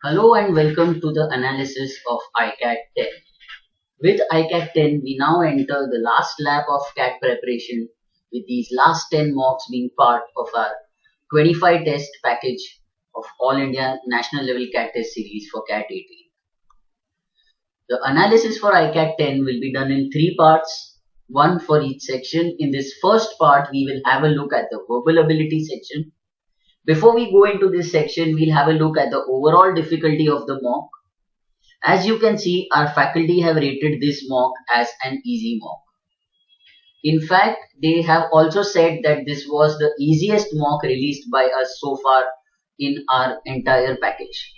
Hello and welcome to the analysis of iCAT10. With iCAT10, we now enter the last lap of CAT preparation with these last 10 mocks being part of our 25 test package of All India National Level CAT test series for CAT 18. The analysis for iCAT10 will be done in three parts, one for each section. In this first part, we will have a look at the verbal ability section. Before we go into this section, we'll have a look at the overall difficulty of the mock. As you can see, our faculty have rated this mock as an easy mock. In fact, they have also said that this was the easiest mock released by us so far in our entire package.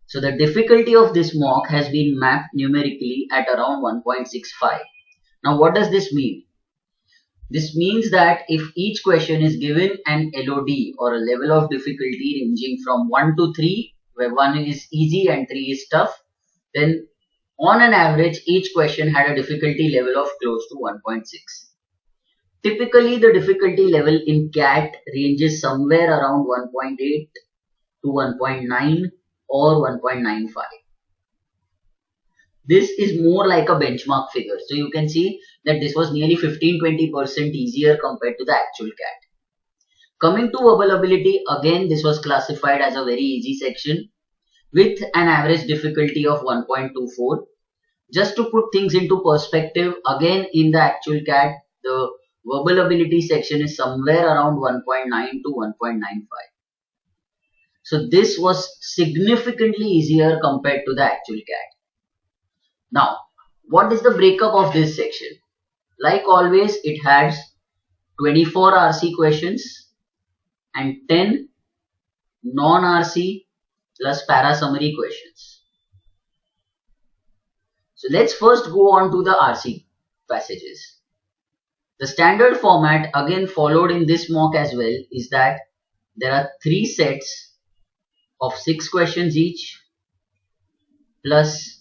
So the difficulty of this mock has been mapped numerically at around 1.65. Now what does this mean? This means that if each question is given an LOD or a level of difficulty ranging from 1 to 3, where 1 is easy and 3 is tough, then on an average each question had a difficulty level of close to 1.6. Typically the difficulty level in CAT ranges somewhere around 1.8 to 1.9 or 1.95. This is more like a benchmark figure. So you can see that this was nearly 15-20% easier compared to the actual CAT. Coming to verbal ability, again this was classified as a very easy section with an average difficulty of 1.24. Just to put things into perspective, again in the actual CAT, the verbal ability section is somewhere around 1.9 to 1.95. So this was significantly easier compared to the actual CAT. Now, what is the breakup of this section? Like always, it has 24 RC questions and 10 non-RC plus para-summary questions. So let's first go on to the RC passages. The standard format, again followed in this mock as well, is that there are 3 sets of 6 questions each plus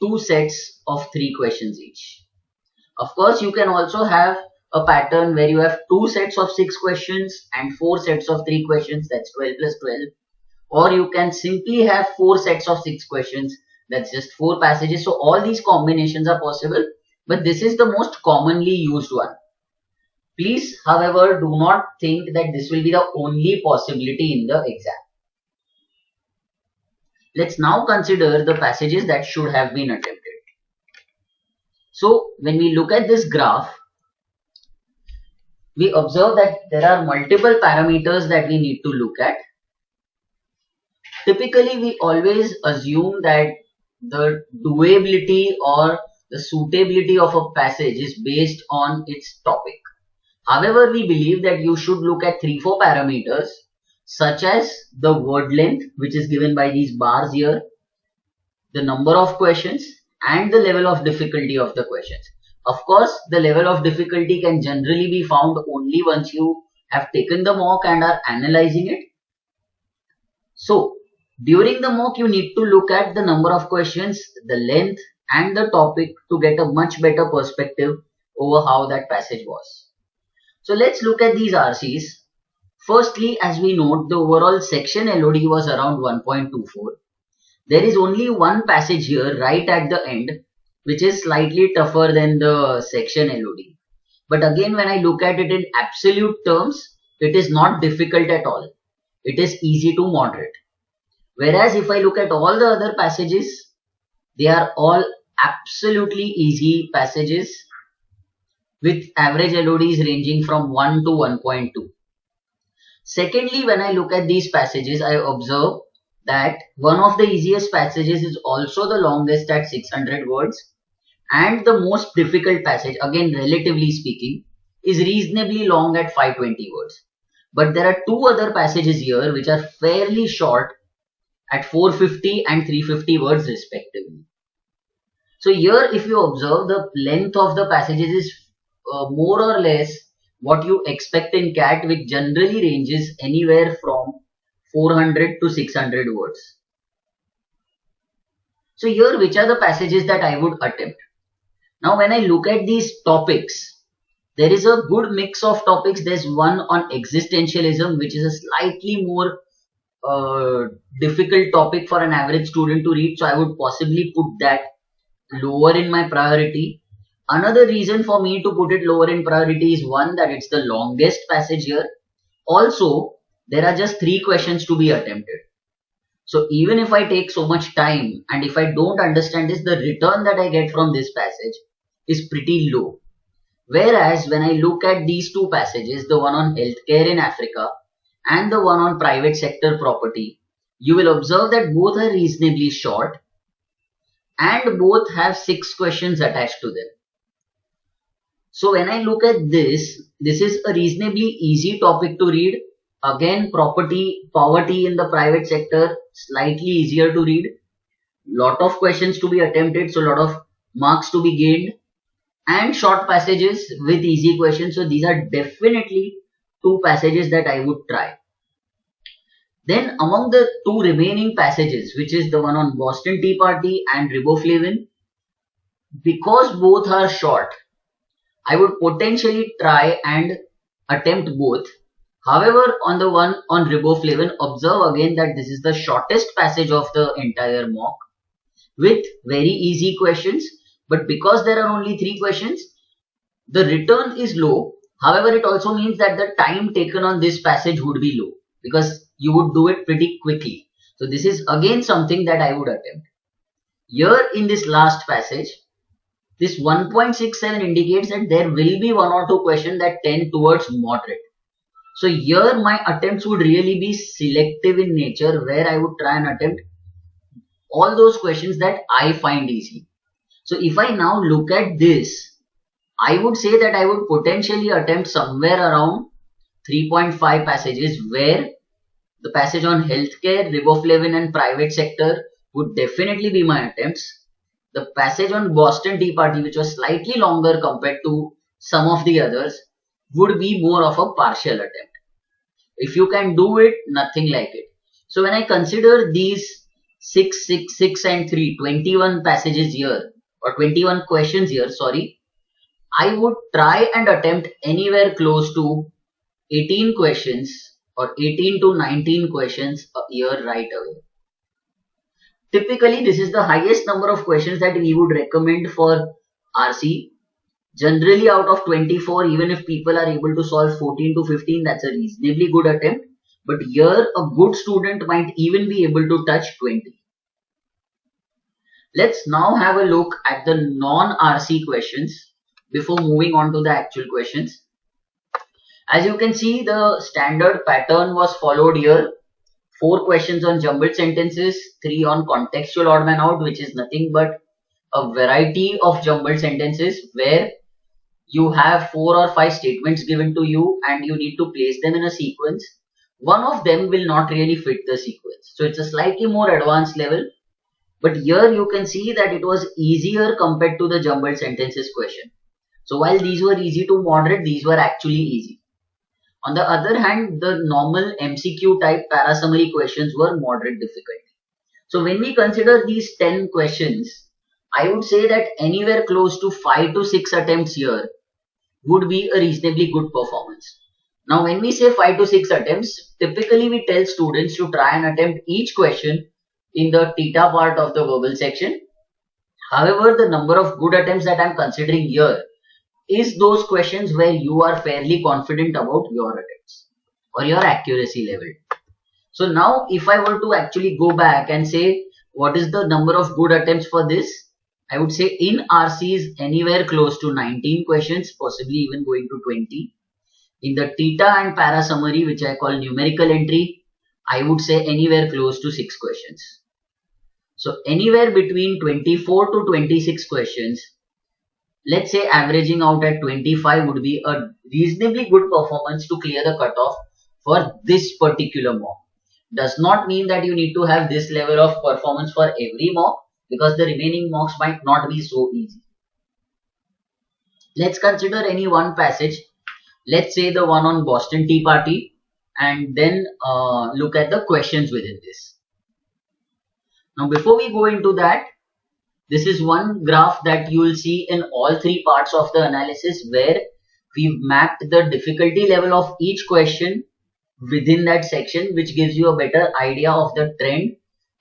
2 sets of 3 questions each. Of course, you can also have a pattern where you have 2 sets of 6 questions and 4 sets of 3 questions, that's 12 plus 12. Or you can simply have 4 sets of 6 questions, that's just 4 passages. So all these combinations are possible, but this is the most commonly used one. Please, however, do not think that this will be the only possibility in the exam. Let's now consider the passages that should have been attempted. So when we look at this graph, we observe that there are multiple parameters that we need to look at. Typically, we always assume that the doability or the suitability of a passage is based on its topic. However, we believe that you should look at 3-4 parameters such as the word length, which is given by these bars here, the number of questions and the level of difficulty of the questions. Of course, the level of difficulty can generally be found only once you have taken the mock and are analyzing it. So, during the mock, you need to look at the number of questions, the length and the topic to get a much better perspective over how that passage was. So, let's look at these RCs. Firstly, as we note, the overall section LOD was around 1.24. There is only one passage here right at the end, which is slightly tougher than the section LOD. But again, when I look at it in absolute terms, it is not difficult at all. It is easy to moderate. Whereas if I look at all the other passages, they are all absolutely easy passages with average LODs ranging from 1 to 1.2. Secondly, when I look at these passages, I observe that one of the easiest passages is also the longest at 600 words and the most difficult passage, again relatively speaking, is reasonably long at 520 words. But there are 2 other passages here which are fairly short at 450 and 350 words respectively. So here if you observe, the length of the passages is more or less what you expect in CAT, which generally ranges anywhere from 400 to 600 words. So here, which are the passages that I would attempt? Now when I look at these topics, there is a good mix of topics. There's one on existentialism, which is a slightly more difficult topic for an average student to read, so I would possibly put that lower in my priority. Another reason for me to put it lower in priority is one, that it's the longest passage here. Also, there are just 3 questions to be attempted. So even if I take so much time and if I don't understand this, the return that I get from this passage is pretty low. Whereas when I look at these 2 passages, the one on healthcare in Africa and the one on private sector property, you will observe that both are reasonably short and both have 6 questions attached to them. So when I look at this is a reasonably easy topic to read. Again, poverty in the private sector, slightly easier to read. Lot of questions to be attempted, so lot of marks to be gained. And short passages with easy questions. So these are definitely 2 passages that I would try. Then among the 2 remaining passages, which is the one on Boston Tea Party and riboflavin, because both are short, I would potentially try and attempt both. However, on the one on riboflavin, observe again that this is the shortest passage of the entire mock with very easy questions. But because there are only 3 questions, the return is low. However, it also means that the time taken on this passage would be low because you would do it pretty quickly. So this is again something that I would attempt. Here in this last passage, this 1.67 indicates that there will be 1 or 2 questions that tend towards moderate. So here my attempts would really be selective in nature, where I would try and attempt all those questions that I find easy. So if I now look at this, I would say that I would potentially attempt somewhere around 3.5 passages, where the passage on healthcare, riboflavin and private sector would definitely be my attempts. The passage on Boston Tea Party, which was slightly longer compared to some of the others, would be more of a partial attempt. If you can do it, nothing like it. So when I consider these 6, 6, 6 and 3, 21 passages here, or 21 questions here, sorry, I would try and attempt anywhere close to 18 questions or 18 to 19 questions a year right away. Typically, this is the highest number of questions that we would recommend for RC. Generally, out of 24, even if people are able to solve 14 to 15, that's a reasonably good attempt. But here, a good student might even be able to touch 20. Let's now have a look at the non-RC questions before moving on to the actual questions. As you can see, the standard pattern was followed here. 4 questions on jumbled sentences, 3 on contextual odd man out, which is nothing but a variety of jumbled sentences where you have 4 or 5 statements given to you and you need to place them in a sequence. One of them will not really fit the sequence. So it's a slightly more advanced level. But here you can see that it was easier compared to the jumbled sentences question. So while these were easy to moderate, these were actually easy. On the other hand, the normal MCQ type para-summary questions were moderate difficulty. So when we consider these 10 questions, I would say that anywhere close to 5 to 6 attempts here would be a reasonably good performance. Now when we say 5 to 6 attempts, typically we tell students to try and attempt each question in the theta part of the verbal section. However, the number of good attempts that I am considering here is those questions where you are fairly confident about your attempts or your accuracy level. So now if I were to actually go back and say what is the number of good attempts for this, I would say in RCs anywhere close to 19 questions, possibly even going to 20. In the theta and para summary, which I call numerical entry, I would say anywhere close to 6 questions. So anywhere between 24 to 26 questions, let's say averaging out at 25 would be a reasonably good performance to clear the cutoff for this particular mock. Does not mean that you need to have this level of performance for every mock, because the remaining mocks might not be so easy. Let's consider any one passage. Let's say the one on Boston Tea Party, and then look at the questions within this. Now before we go into that, this is one graph that you will see in all 3 parts of the analysis where we've mapped the difficulty level of each question within that section, which gives you a better idea of the trend,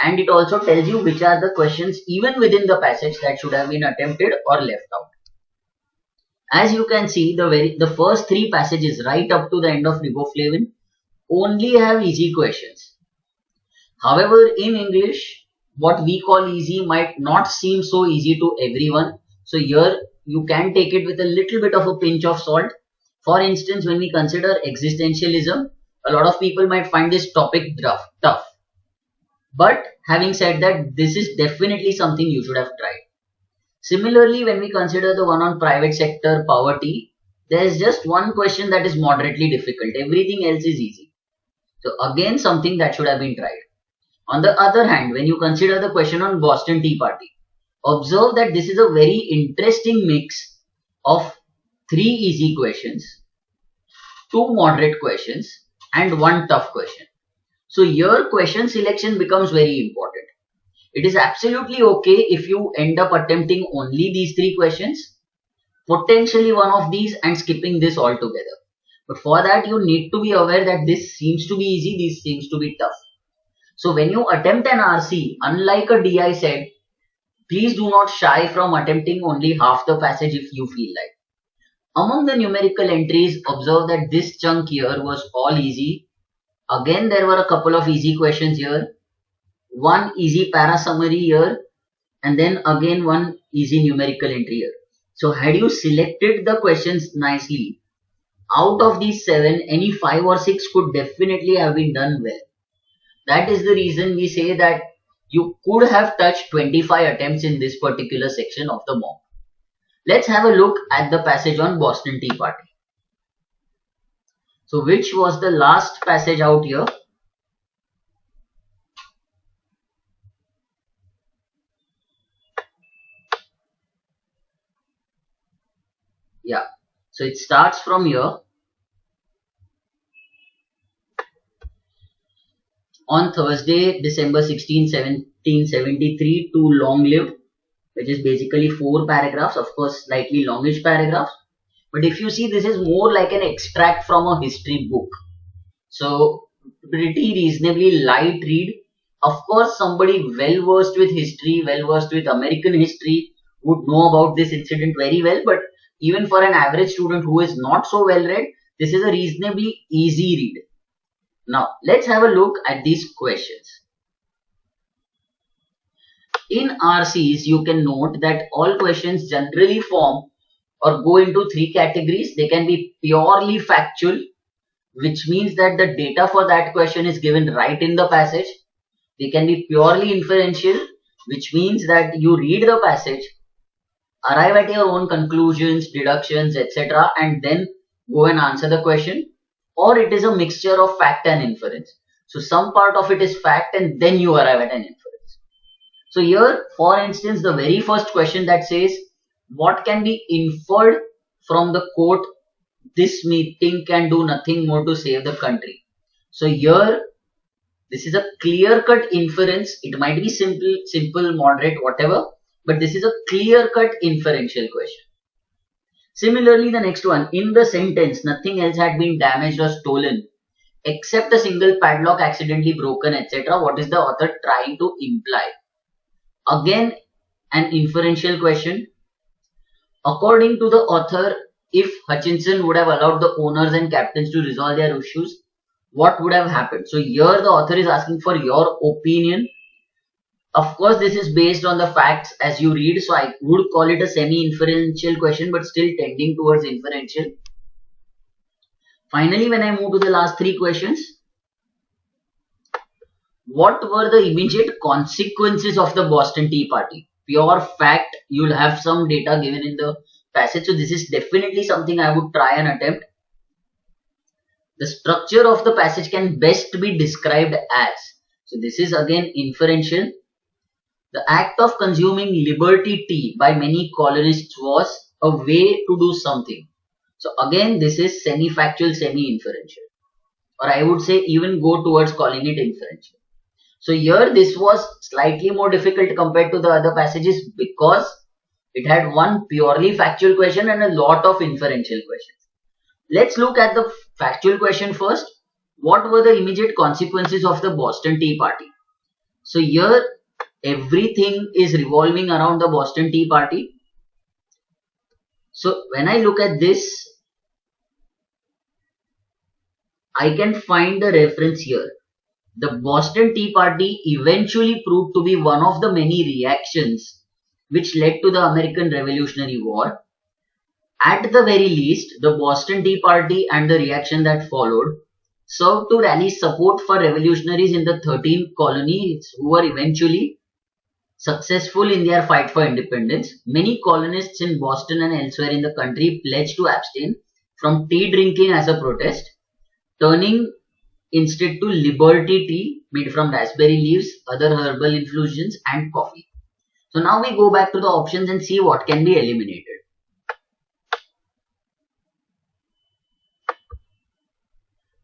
and it also tells you which are the questions even within the passage that should have been attempted or left out. As you can see, the first three passages right up to the end of riboflavin only have easy questions. However, in English, what we call easy might not seem so easy to everyone. So here you can take it with a little bit of a pinch of salt. For instance, when we consider existentialism, a lot of people might find this topic tough. But having said that, this is definitely something you should have tried. Similarly, when we consider the one on private sector poverty, there is just one question that is moderately difficult. Everything else is easy. So again, something that should have been tried. On the other hand, when you consider the question on Boston Tea Party, observe that this is a very interesting mix of 3 easy questions, 2 moderate questions, and 1 tough question. So your question selection becomes very important. It is absolutely okay if you end up attempting only these 3 questions, potentially one of these and skipping this altogether. But for that, you need to be aware that this seems to be easy, this seems to be tough. So when you attempt an RC, unlike a DI set, please do not shy from attempting only half the passage if you feel like. Among the numerical entries, observe that this chunk here was all easy. Again, there were a couple of easy questions here, one easy para summary here, and then again one easy numerical entry here. So had you selected the questions nicely, out of these 7, any 5 or 6 could definitely have been done well. That is the reason we say that you could have touched 25 attempts in this particular section of the mock. Let's have a look at the passage on Boston Tea Party. So which was the last passage out here? Yeah, so it starts from here. On Thursday, December 16, 1773, to long lived, which is basically 4 paragraphs, of course slightly longish paragraphs. But if you see, this is more like an extract from a history book. So pretty reasonably light read. Of course, somebody well versed with history, well versed with American history would know about this incident very well. But even for an average student who is not so well read, this is a reasonably easy read. Now, let's have a look at these questions. In RCs, you can note that all questions generally form or go into 3 categories. They can be purely factual, which means that the data for that question is given right in the passage. They can be purely inferential, which means that you read the passage, arrive at your own conclusions, deductions, etc., and then go and answer the question. Or it is a mixture of fact and inference. So some part of it is fact and then you arrive at an inference. So here, for instance, the very first question that says, what can be inferred from the quote, this meeting can do nothing more to save the country. So here, this is a clear-cut inference. It might be simple, moderate, whatever, but this is a clear-cut inferential question. Similarly, the next one, in the sentence, nothing else had been damaged or stolen except a single padlock accidentally broken, etc. What is the author trying to imply? Again, an inferential question. According to the author, if Hutchinson would have allowed the owners and captains to resolve their issues, what would have happened? So here the author is asking for your opinion. Of course, this is based on the facts as you read, so I would call it a semi-inferential question, but still tending towards inferential. Finally, when I move to the last 3 questions, what were the immediate consequences of the Boston Tea Party? Pure fact, you'll have some data given in the passage, so this is definitely something I would try and attempt. The structure of the passage can best be described as, so this is again inferential. The act of consuming Liberty tea by many colonists was a way to do something. So again, this is semi-factual, semi-inferential. Or I would say even go towards calling it inferential. So here this was slightly more difficult compared to the other passages because it had one purely factual question and a lot of inferential questions. Let's look at the factual question first. what were the immediate consequences of the Boston Tea Party? So here everything is revolving around the Boston Tea Party. So when I look at this, I can find the reference here. The Boston Tea Party eventually proved to be one of the many reactions which led to the American Revolutionary War. At the very least, the Boston Tea Party and the reaction that followed served to rally support for revolutionaries in the 13 colonies who were eventually successful in their fight for independence. Many colonists in Boston and elsewhere in the country pledged to abstain from tea drinking as a protest, turning instead to liberty tea made from raspberry leaves, other herbal infusions and coffee. So now we go back to the options and see what can be eliminated.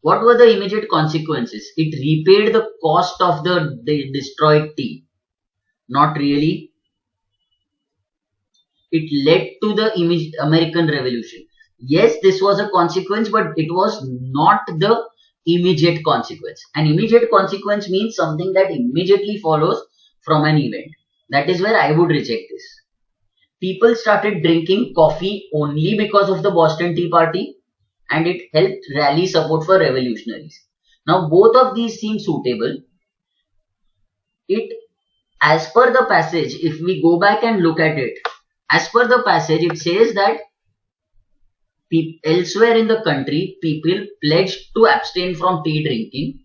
What were the immediate consequences? It repaid the cost of the destroyed tea. Not really. It led to the American Revolution. Yes, this was a consequence, but it was not the immediate consequence. An immediate consequence means something that immediately follows from an event. That is where I would reject this. People started drinking coffee only because of the Boston Tea Party, and it helped rally support for revolutionaries. Now both of these seem suitable. As per the passage, if we go back and look at it, as per the passage, it says that elsewhere in the country, people pledged to abstain from tea drinking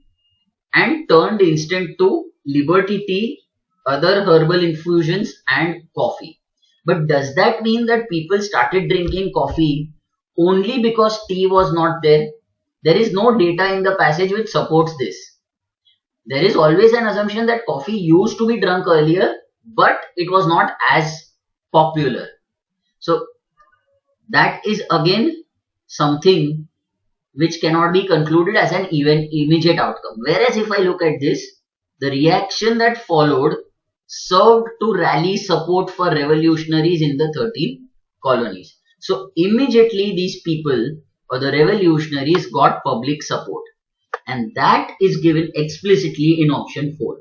and turned instant to liberty tea, other herbal infusions and coffee. But does that mean that people started drinking coffee only because tea was not there? There is no data in the passage which supports this. There is always an assumption that coffee used to be drunk earlier, but it was not as popular. So that is again something which cannot be concluded as an immediate outcome. Whereas if I look at this, the reaction that followed served to rally support for revolutionaries in the 13 colonies. So immediately these people or the revolutionaries got public support, and that is given explicitly in option 4.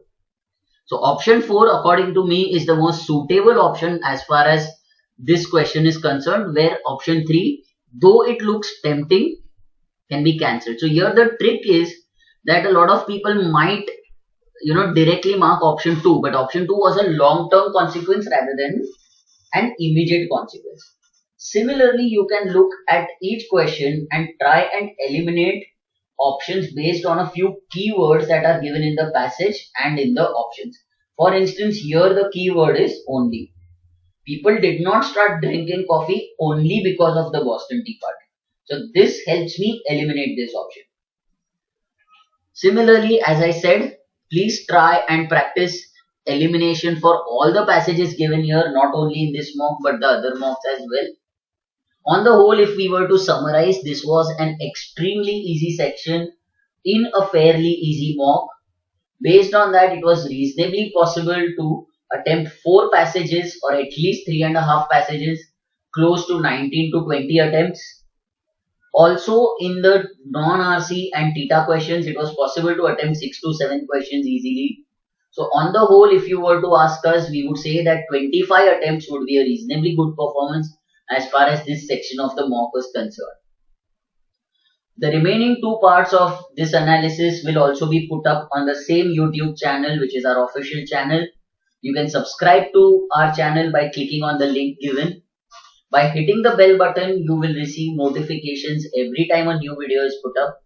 So option 4 according to me is the most suitable option as far as this question is concerned, where option 3, though it looks tempting, can be cancelled. So here the trick is that a lot of people might directly mark option 2, but option 2 was a long-term consequence rather than an immediate consequence. Similarly, you can look at each question and try and eliminate options based on a few keywords that are given in the passage and in the options. For instance, here the keyword is only. People did not start drinking coffee only because of the Boston Tea Party. So this helps me eliminate this option. Similarly, as I said, please try and practice elimination for all the passages given here, not only in this mock but the other mocks as well. On the whole, if we were to summarize, this was an extremely easy section in a fairly easy mock. Based on that, it was reasonably possible to attempt 4 passages or at least 3.5 passages, close to 19 to 20 attempts. Also, in the non-RC and theta questions, it was possible to attempt 6 to 7 questions easily. So on the whole, if you were to ask us, we would say that 25 attempts would be a reasonably good performance as far as this section of the mock was concerned. The remaining 2 parts of this analysis will also be put up on the same YouTube channel, which is our official channel. You can subscribe to our channel by clicking on the link given. By hitting the bell button, you will receive notifications every time a new video is put up.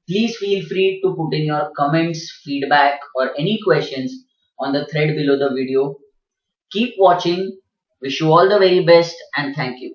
Please feel free to put in your comments, feedback or any questions on the thread below the video. Keep watching. Wish you all the very best and thank you.